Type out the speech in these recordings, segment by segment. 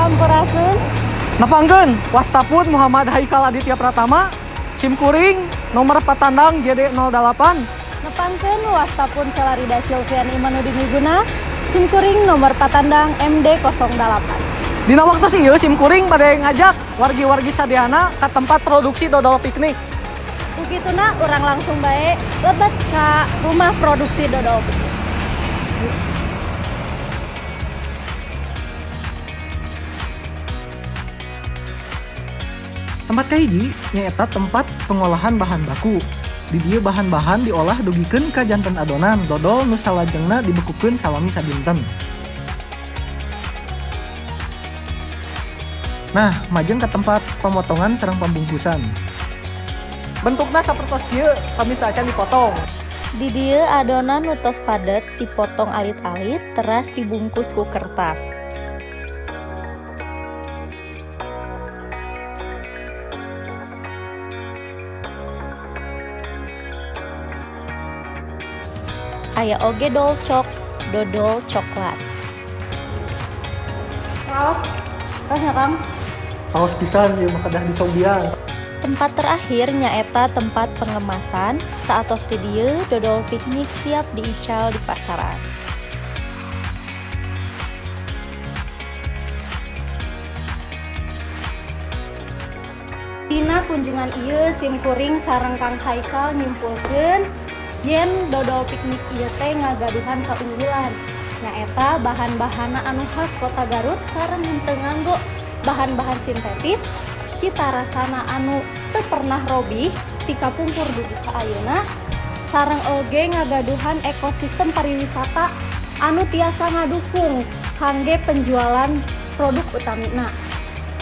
Sampurasun. Napangkeun wastapun Muhammad Haikal Aditya Pratama, SIM kuring nomor patandang JD08. Nepangkeun wastapun Selarida Silvian Imanudin Wiguna, SIM kuring nomor patandang MD08. Dina waktu sih SIM kuring bade ngajak wargi-wargi Sadiana ke tempat produksi dodol piknik. Begituna urang langsung bae lebet ka rumah produksi dodol piknik. Tempat kahiji nyaeta tempat pengolahan bahan baku. Di dieu bahan-bahan diolah dugikeun ka janten adonan dodol nu salajengna dibekukeun salami sadinten. Nah, majeng ke tempat pemotongan sareng pembungkusan. Bentukna sapertos dieu, kami teu acan dipotong. Di dieu adonan nu tos padet dipotong alit-alit teras dibungkus ku kertas. Aya oge dolcok, dodol coklat. Raos ya Kang? Paus pisan ieu mah kedah dicobian. Tempat terakhir nyaeta tempat pengemasan. Saatos ti dieu dodol piknik siap diical di pasaran. Dina kunjungan ieu SIM kuring sareng Kang Haikal nyimpulkeun yen dodol piknik ieu teh ngagaduhan kaunggulan. Nyaeta bahan-bahanna anu khas Kota Garut sareng henteu nganggo bahan-bahan sintetis, cita rasana anu teu pernah robih ti kapungkur dugi ka ayeuna, sareng oge ngagaduhan ekosistem pariwisata anu tiasa ngadukung kangge penjualan produk utamina.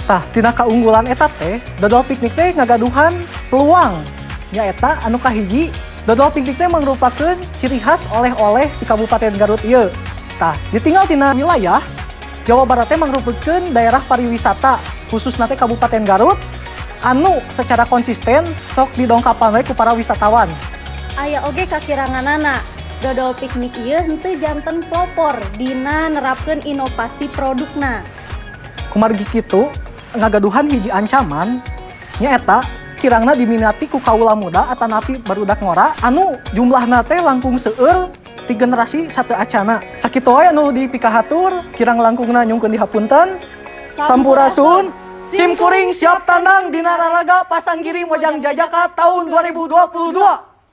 Tah, tina kaunggulan eta teh, dodol piknik teh ngagaduhan peluang. Nyaeta anu kahiji, dodol piknik teh mangrupakeun ciri khas oleh-oleh di Kabupaten Garut ieu. Tah, ditinggal tina wilayah Jawa Barat teh mangrupakeun daerah pariwisata khususna teh Kabupaten Garut anu secara konsisten sok didongkapan we ku para wisatawan. Aya oge kakiranganana, dodol piknik ieu henteu janten popor dina nerapkeun inovasi produkna. Kumargi kitu, ngagaduhan hiji ancaman nyaeta kirangna diminati ku kaula muda atanapi barudak ngora anu jumlahna teh langkung seueur ti generasi sateu acana. Sakitu wae anu dipikahatur, kirang langkungna nyungkeun dihapunten. Sampurasun, SIM kuring siap tandang dina Raraga Pasanggiri Mojang Jajaka tahun 2022.